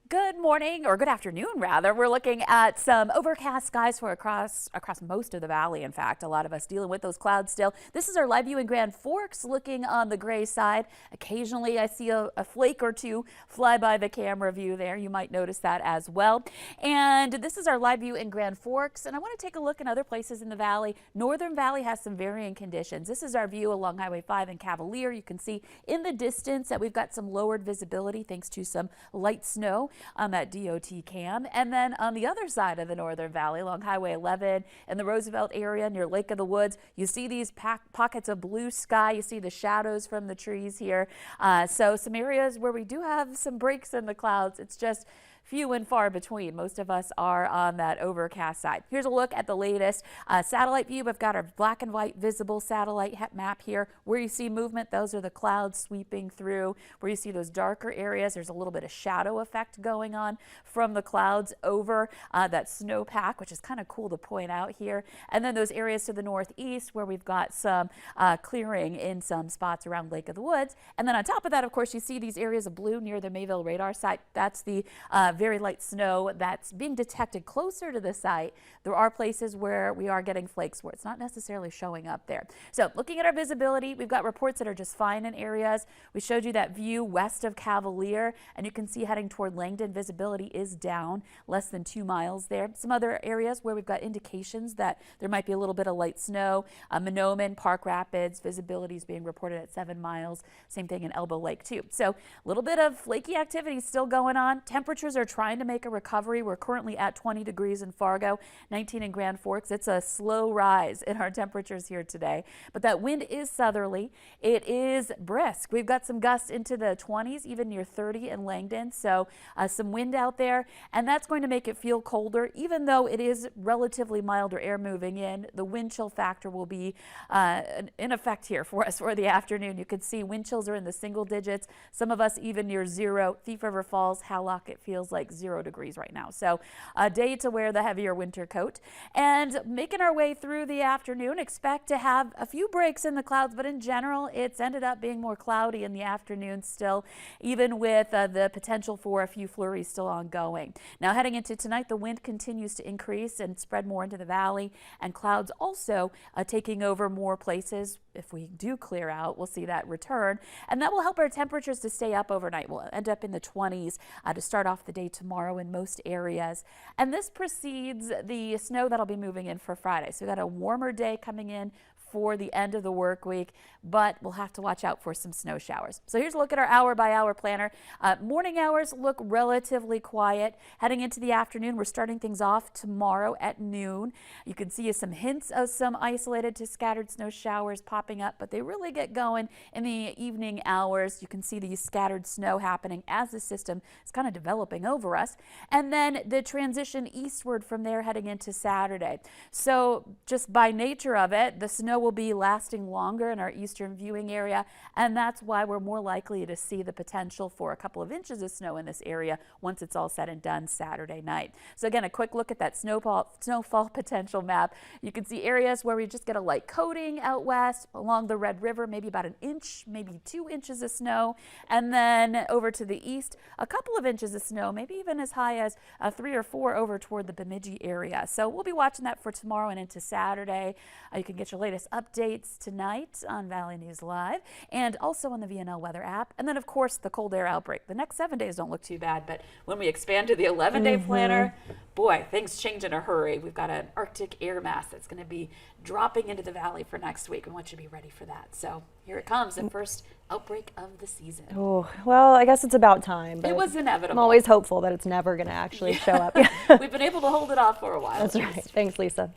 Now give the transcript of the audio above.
Good morning, or good afternoon rather. We're looking at some overcast skies for across most of the valley. In fact, a lot of us dealing with those clouds still. This is our live view in Grand Forks, looking on the gray side. Occasionally I see a flake or two fly by the camera view there. You might notice that as well. And this is our live view in Grand Forks, and I want to take a look in other places in the valley. Northern Valley has some varying conditions. This is our view along Highway 5 in Cavalier. You can see in the distance that we've got some lowered visibility thanks to some light snow on that DOT cam. And then on the other side of the Northern Valley along Highway 11 in the Roosevelt area near Lake of the Woods, you see these pockets of blue sky. You see the shadows from the trees here. So some areas where we do have some breaks in the clouds. It's just few and far between. Most of us are on that overcast side. Here's a look at the latest satellite view. We've got our black and white visible satellite map here. Where you see movement, those are the clouds sweeping through. Where you see those darker areas, there's a little bit of shadow effect going on from the clouds over that snowpack, which is kind of cool to point out here. And then those areas to the northeast where we've got some clearing in some spots around Lake of the Woods. And then on top of that, of course, you see these areas of blue near the Mayville radar site. That's the very light snow that's being detected closer to the site. There are places where we are getting flakes where it's not necessarily showing up there. So looking at our visibility, we've got reports that are just fine in areas. We showed you that view west of Cavalier, and you can see heading toward Langdon, visibility is down less than 2 miles there. Some other areas where we've got indications that there might be a little bit of light snow. Monoman, Park Rapids, visibility is being reported at 7 miles. Same thing in Elbow Lake too. So a little bit of flaky activity still going on. Temperatures are trying to make a recovery. We're currently at 20 degrees in Fargo, 19 in Grand Forks. It's a slow rise in our temperatures here today, but that wind is southerly. It is brisk. We've got some gusts into the 20s, even near 30 in Langdon. So some wind out there, and that's going to make it feel colder. Even though it is relatively milder air moving in, the wind chill factor will be in effect here for us for the afternoon. You can see wind chills are in the single digits. Some of us even near zero. Thief River Falls, Hallock, it feels like 0 degrees right now. So a day to wear the heavier winter coat. And making our way through the afternoon, expect to have a few breaks in the clouds, but in general, it's ended up being more cloudy in the afternoon still, even with the potential for a few flurries still ongoing. Now heading into tonight, the wind continues to increase and spread more into the valley, and clouds also taking over more places. If we do clear out, we'll see that return, and that will help our temperatures to stay up overnight. We'll end up in the 20s to start off the day tomorrow in most areas. And this precedes the snow that'll be moving in for Friday. So we got a warmer day coming in for the end of the work week, but we'll have to watch out for some snow showers. So here's a look at our hour-by-hour planner. Morning hours look relatively quiet. Heading into the afternoon, we're starting things off tomorrow at noon. You can see some hints of some isolated to scattered snow showers popping up, but they really get going in the evening hours. You can see these scattered snow happening as the system is kind of developing over us. And then the transition eastward from there heading into Saturday. So just by nature of it, the snow will be lasting longer in our eastern viewing area, and that's why we're more likely to see the potential for a couple of inches of snow in this area once it's all said and done Saturday night. So again, a quick look at that snowfall potential map. You can see areas where we just get a light coating out west along the Red River, maybe about 1 inch, maybe 2 inches of snow, and then over to the east, a couple of inches of snow, maybe even as high as 3 or 4 over toward the Bemidji area. So we'll be watching that for tomorrow and into Saturday. You can get your latest updates tonight on Valley News Live and also on the VNL weather app. And then, of course, the cold air outbreak. The next 7 days don't look too bad, but when we expand to the 11-day planner, boy, things change in a hurry. We've got an Arctic air mass that's going to be dropping into the valley for next week. We want you to be ready for that. So here it comes, the first outbreak of the season. Oh, well, I guess it's about time. But it was inevitable. I'm always hopeful that it's never going to actually show up. We've been able to hold it off for a while. That's right. Thanks, Lisa.